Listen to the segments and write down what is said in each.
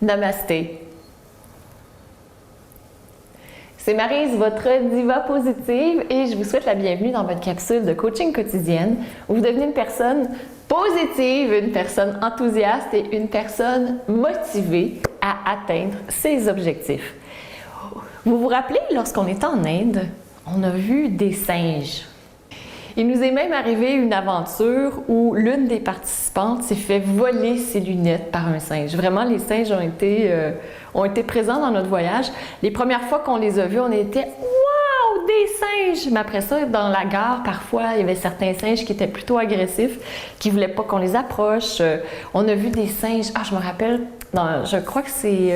Namasté. C'est Maryse, votre diva positive, et je vous souhaite la bienvenue dans votre capsule de coaching quotidienne où vous devenez une personne positive, une personne enthousiaste et une personne motivée à atteindre ses objectifs. Vous vous rappelez, lorsqu'on était en Inde, on a vu des singes. Il nous est même arrivé une aventure où l'une des participantes s'est fait voler ses lunettes par un singe. Vraiment, les singes ont été présents dans notre voyage. Les premières fois qu'on les a vus, on était « Wow, des singes! » Mais après ça, dans la gare, parfois, il y avait certains singes qui étaient plutôt agressifs, qui ne voulaient pas qu'on les approche. On a vu des singes, je me rappelle, je crois que c'est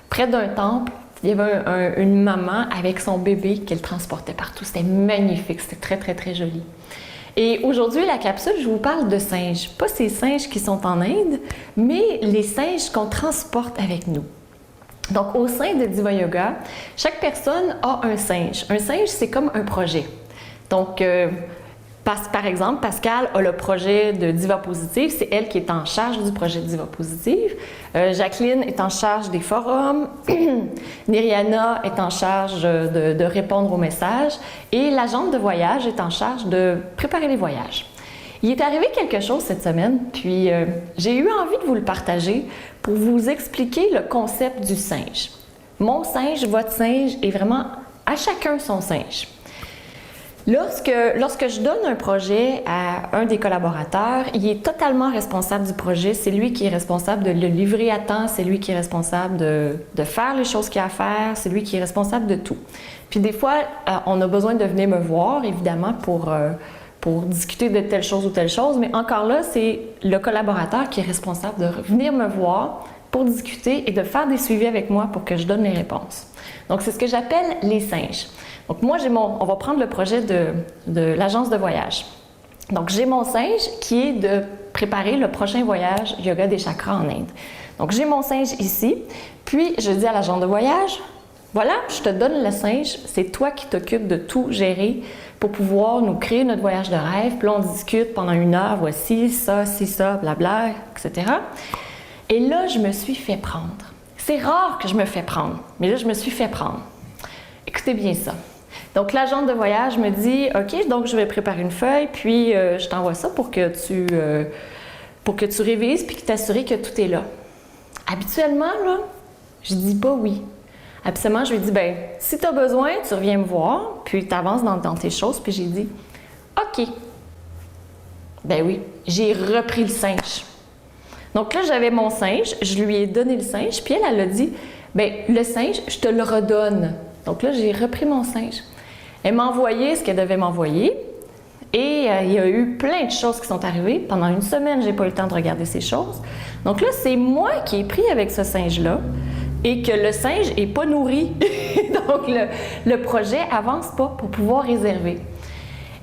près d'un temple. Il y avait une maman avec son bébé qu'elle transportait partout. C'était magnifique, c'était très, très, très joli. Et aujourd'hui, la capsule, je vous parle de singes. Pas ces singes qui sont en Inde, mais les singes qu'on transporte avec nous. Donc, au sein de Diva Yoga, chaque personne a un singe. Un singe, c'est comme un projet. Donc, par exemple, Pascal a le projet de Diva Positive, c'est elle qui est en charge du projet de Diva Positive. Jacqueline est en charge des forums. Niriana est en charge de répondre aux messages. Et l'agente de voyage est en charge de préparer les voyages. Il est arrivé quelque chose cette semaine, puis j'ai eu envie de vous le partager pour vous expliquer le concept du singe. Mon singe, votre singe, est vraiment à chacun son singe. Lorsque je donne un projet à un des collaborateurs, il est totalement responsable du projet. C'est lui qui est responsable de le livrer à temps, c'est lui qui est responsable de faire les choses qu'il y a à faire, c'est lui qui est responsable de tout. Puis des fois, on a besoin de venir me voir, évidemment, pour discuter de telle chose ou telle chose, mais encore là, c'est le collaborateur qui est responsable de venir me voir pour discuter et de faire des suivis avec moi pour que je donne les réponses. Donc, c'est ce que j'appelle les singes. Donc, moi, on va prendre le projet de l'agence de voyage. Donc, j'ai mon singe qui est de préparer le prochain voyage Yoga des Chakras en Inde. Donc, j'ai mon singe ici, puis je dis à l'agent de voyage, voilà, je te donne le singe, c'est toi qui t'occupes de tout gérer pour pouvoir nous créer notre voyage de rêve. Puis là, on discute pendant 1 heure, voici ça, blabla, etc. Et là, je me suis fait prendre. C'est rare que je me fais prendre, mais là, je me suis fait prendre. Écoutez bien ça. Donc, l'agente de voyage me dit, OK, donc je vais préparer une feuille, puis je t'envoie ça pour que tu révises, puis t'assurer que tout est là. Habituellement, là, je dis pas oui. Habituellement, je lui dis, ben, si tu as besoin, tu reviens me voir, puis tu avances dans tes choses, puis j'ai dit, OK. Ben oui, j'ai repris le singe. Donc là, j'avais mon singe, je lui ai donné le singe, puis elle a dit, ben, le singe, je te le redonne. Donc là, j'ai repris mon singe. Elle m'a envoyé ce qu'elle devait m'envoyer et il y a eu plein de choses qui sont arrivées. Pendant 1 semaine, je n'ai pas eu le temps de regarder ces choses. Donc là, c'est moi qui ai pris avec ce singe-là et que le singe n'est pas nourri. Donc, le projet avance pas pour pouvoir réserver.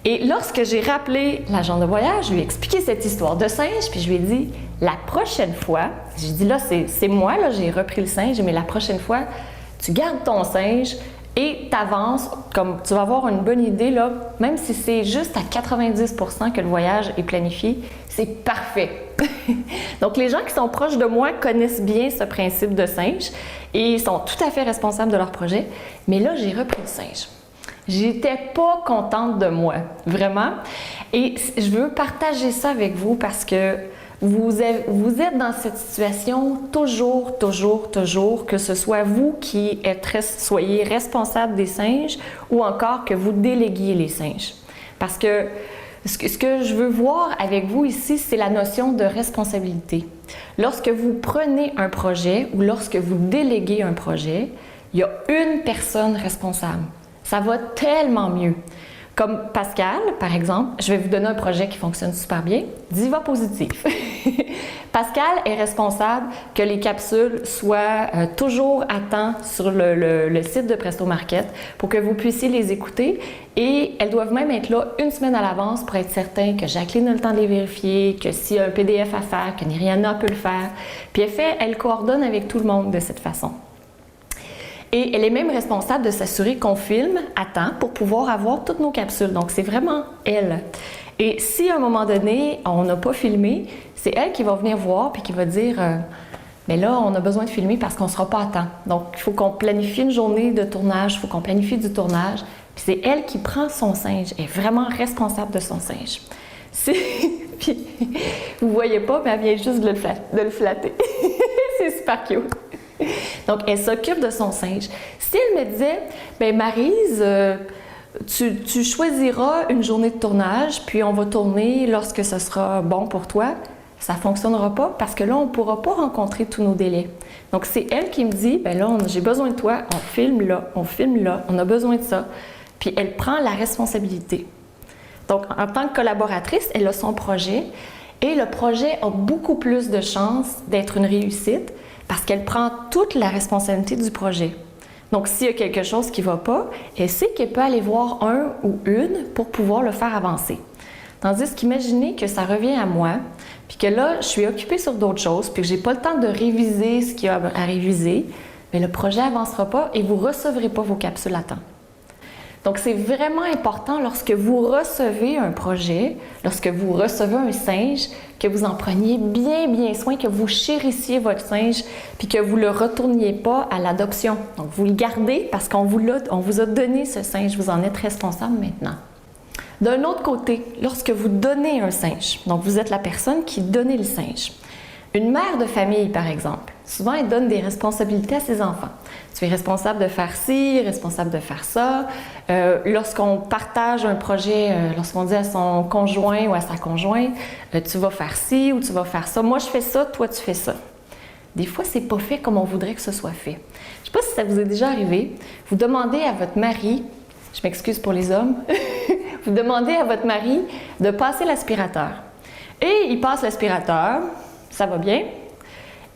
Et lorsque j'ai rappelé l'agent de voyage, je lui ai expliqué cette histoire de singe, puis je lui ai dit, la prochaine fois, j'ai dit là, c'est moi, là, j'ai repris le singe, mais la prochaine fois, tu gardes ton singe et tu avances, comme tu vas avoir une bonne idée, là, même si c'est juste à 90% que le voyage est planifié, c'est parfait. Donc, les gens qui sont proches de moi connaissent bien ce principe de singe et sont tout à fait responsables de leur projet. Mais là, j'ai repris le singe. J'étais pas contente de moi, vraiment. Et je veux partager ça avec vous parce que vous êtes dans cette situation toujours, que ce soit vous qui soyez responsable des singes ou encore que vous déléguiez les singes. Parce que ce que je veux voir avec vous ici, c'est la notion de responsabilité. Lorsque vous prenez un projet ou lorsque vous déléguez un projet, il y a une personne responsable. Ça va tellement mieux. Comme Pascal, par exemple, je vais vous donner un projet qui fonctionne super bien, Diva Positive. Pascal est responsable que les capsules soient toujours à temps sur le site de Presto Market pour que vous puissiez les écouter et elles doivent même être là 1 semaine à l'avance pour être certain que Jacqueline a le temps de les vérifier, que s'il y a un PDF à faire, que Niriana peut le faire. Puis elle coordonne avec tout le monde de cette façon. Et elle est même responsable de s'assurer qu'on filme à temps pour pouvoir avoir toutes nos capsules. Donc, c'est vraiment elle. Et si à un moment donné, on n'a pas filmé, c'est elle qui va venir voir puis qui va dire Mais là, on a besoin de filmer parce qu'on ne sera pas à temps. Donc, il faut qu'on planifie une journée de tournage, il faut qu'on planifie du tournage. Puis c'est elle qui prend son singe, elle est vraiment responsable de son singe. Puis, vous ne voyez pas, mais elle vient juste de le flatter. C'est super cute. Donc, elle s'occupe de son singe. Si elle me disait, bien, Maryse, tu choisiras une journée de tournage, puis on va tourner lorsque ce sera bon pour toi, ça ne fonctionnera pas parce que là, on ne pourra pas rencontrer tous nos délais. Donc, c'est elle qui me dit, bien là, j'ai besoin de toi, on filme là, on a besoin de ça. Puis, elle prend la responsabilité. Donc, en tant que collaboratrice, elle a son projet et le projet a beaucoup plus de chances d'être une réussite parce qu'elle prend toute la responsabilité du projet. Donc, s'il y a quelque chose qui ne va pas, elle sait qu'elle peut aller voir un ou une pour pouvoir le faire avancer. Tandis qu'imaginez que ça revient à moi, puis que là, je suis occupée sur d'autres choses, puis que je n'ai pas le temps de réviser ce qu'il y a à réviser, mais le projet n'avancera pas et vous ne recevrez pas vos capsules à temps. Donc, c'est vraiment important lorsque vous recevez un projet, lorsque vous recevez un singe, que vous en preniez bien soin, que vous chérissiez votre singe, puis que vous ne le retourniez pas à l'adoption. Donc, vous le gardez parce qu'on vous a donné ce singe, vous en êtes responsable maintenant. D'un autre côté, lorsque vous donnez un singe, donc vous êtes la personne qui donne le singe. Une mère de famille, par exemple, souvent elle donne des responsabilités à ses enfants. Tu es responsable de faire ci, responsable de faire ça. Lorsqu'on partage un projet, lorsqu'on dit à son conjoint ou à sa conjointe, tu vas faire ci ou tu vas faire ça. Moi, je fais ça, toi, tu fais ça. Des fois, c'est pas fait comme on voudrait que ce soit fait. Je ne sais pas si ça vous est déjà arrivé. Vous demandez à votre mari, je m'excuse pour les hommes, vous demandez à votre mari de passer l'aspirateur. Et il passe l'aspirateur, ça va bien.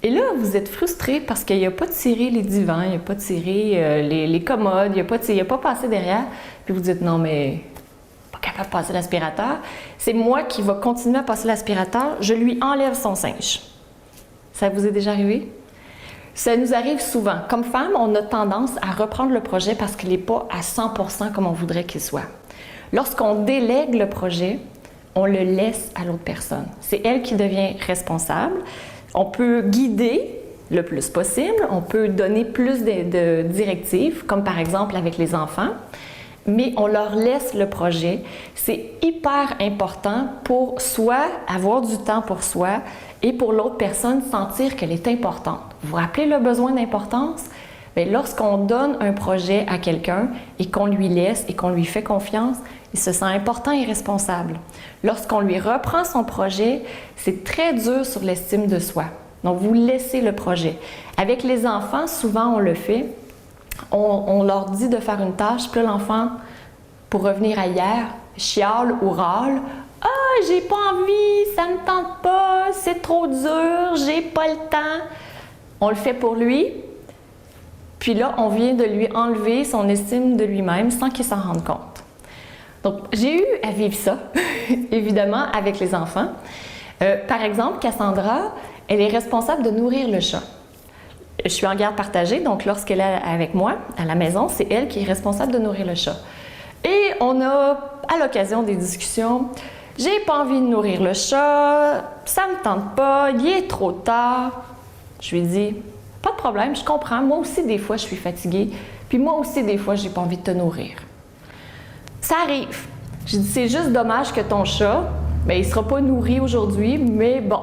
Et là, vous êtes frustré parce qu'il n'a pas tiré les divans, il n'a pas tiré les commodes, il n'a pas passé derrière. Puis vous dites, non, mais pas capable de passer l'aspirateur. C'est moi qui va continuer à passer l'aspirateur, je lui enlève son singe. Ça vous est déjà arrivé? Ça nous arrive souvent. Comme femme, on a tendance à reprendre le projet parce qu'il n'est pas à 100% comme on voudrait qu'il soit. Lorsqu'on délègue le projet, on le laisse à l'autre personne. C'est elle qui devient responsable. On peut guider le plus possible, on peut donner plus de directives, comme par exemple avec les enfants, mais on leur laisse le projet. C'est hyper important pour soi, avoir du temps pour soi, et pour l'autre personne, sentir qu'elle est importante. Vous vous rappelez le besoin d'importance? Bien, lorsqu'on donne un projet à quelqu'un et qu'on lui laisse et qu'on lui fait confiance, il se sent important et responsable. Lorsqu'on lui reprend son projet, c'est très dur sur l'estime de soi. Donc, vous laissez le projet. Avec les enfants, souvent on le fait. On leur dit de faire une tâche, puis l'enfant, pour revenir à hier, chiale ou râle. « Ah, j'ai pas envie, ça me tente pas, c'est trop dur, j'ai pas le temps. » On le fait pour lui. Puis là, on vient de lui enlever son estime de lui-même sans qu'il s'en rende compte. Donc, j'ai eu à vivre ça, évidemment, avec les enfants. Par exemple, Cassandra, elle est responsable de nourrir le chat. Je suis en garde partagée, donc lorsqu'elle est avec moi à la maison, c'est elle qui est responsable de nourrir le chat. Et on a, à l'occasion des discussions, « J'ai pas envie de nourrir le chat, ça me tente pas, il est trop tard. » Je lui ai dit « Pas de problème, je comprends, moi aussi des fois je suis fatiguée, puis moi aussi des fois j'ai pas envie de te nourrir. » Ça arrive. J'ai dit, c'est juste dommage que ton chat, bien, il ne sera pas nourri aujourd'hui, mais bon.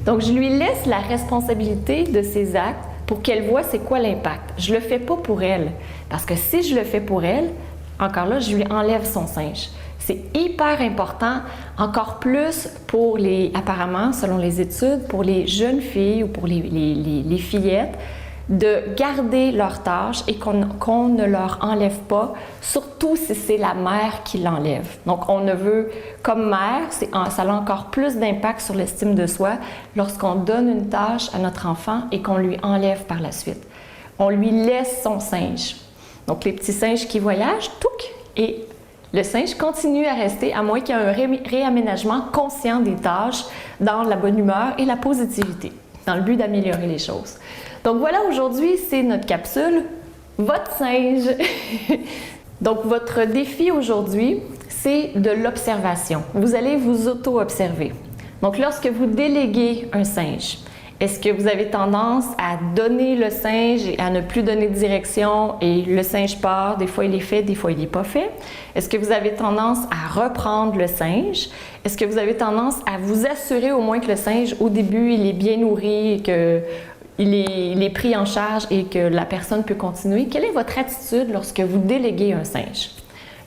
Donc, je lui laisse la responsabilité de ses actes pour qu'elle voit c'est quoi l'impact. Je ne le fais pas pour elle. Parce que si je le fais pour elle, encore là, je lui enlève son singe. C'est hyper important, encore plus pour apparemment, selon les études, pour les jeunes filles ou pour les fillettes, de garder leur tâche et qu'on ne leur enlève pas, surtout si c'est la mère qui l'enlève. Donc, on ne veut, comme mère, ça a encore plus d'impact sur l'estime de soi lorsqu'on donne une tâche à notre enfant et qu'on lui enlève par la suite. On lui laisse son singe. Donc, les petits singes qui voyagent, touc, et le singe continue à rester, à moins qu'il y ait un réaménagement conscient des tâches dans la bonne humeur et la positivité, dans le but d'améliorer les choses. Donc voilà, aujourd'hui, c'est notre capsule « Votre singe ». Donc, votre défi aujourd'hui, c'est de l'observation. Vous allez vous auto-observer. Donc, lorsque vous déléguez un singe, Est-ce que vous avez tendance à donner le singe et à ne plus donner de direction et le singe part, des fois il est fait, des fois il n'est pas fait? Est-ce que vous avez tendance à reprendre le singe? Est-ce que vous avez tendance à vous assurer au moins que le singe, au début, il est bien nourri et qu'il est pris en charge et que la personne peut continuer? Quelle est votre attitude lorsque vous déléguez un singe?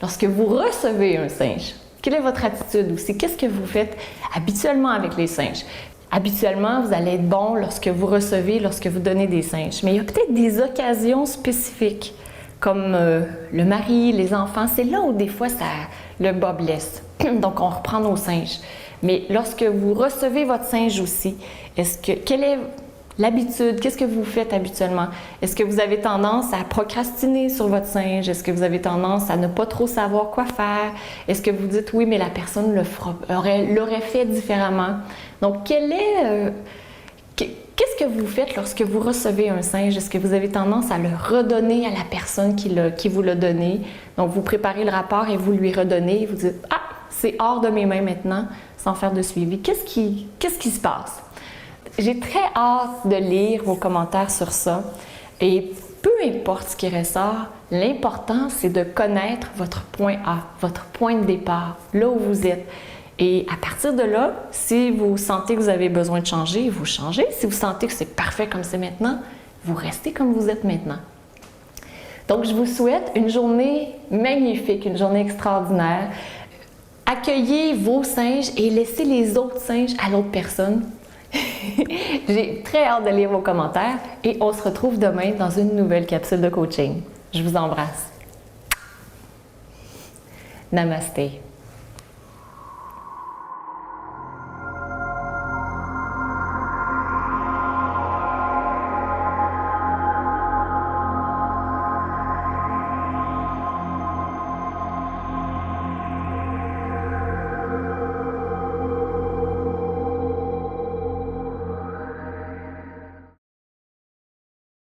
Lorsque vous recevez un singe? Quelle est votre attitude aussi? Qu'est-ce que vous faites habituellement avec les singes? Habituellement, vous allez être bon lorsque vous recevez, lorsque vous donnez des singes. Mais il y a peut-être des occasions spécifiques, comme le mari, les enfants. C'est là où des fois, le bas blesse. Donc, on reprend nos singes. Mais lorsque vous recevez votre singe aussi, quelle est l'habitude? Qu'est-ce que vous faites habituellement? Est-ce que vous avez tendance à procrastiner sur votre singe? Est-ce que vous avez tendance à ne pas trop savoir quoi faire? Est-ce que vous dites, oui, mais la personne l'aurait fait différemment? Donc, qu'est-ce que vous faites lorsque vous recevez un singe? Est-ce que vous avez tendance à le redonner à la personne qui vous l'a donné? Donc, vous préparez le rapport et vous lui redonnez. Vous dites, ah, c'est hors de mes mains maintenant, sans faire de suivi. Qu'est-ce qui se passe? J'ai très hâte de lire vos commentaires sur ça. Et peu importe ce qui ressort, l'important, c'est de connaître votre point A, votre point de départ, là où vous êtes. Et à partir de là, si vous sentez que vous avez besoin de changer, vous changez. Si vous sentez que c'est parfait comme c'est maintenant, vous restez comme vous êtes maintenant. Donc, je vous souhaite une journée magnifique, une journée extraordinaire. Accueillez vos singes et laissez les autres singes à l'autre personne. J'ai très hâte de lire vos commentaires et on se retrouve demain dans une nouvelle capsule de coaching. Je vous embrasse. Namasté.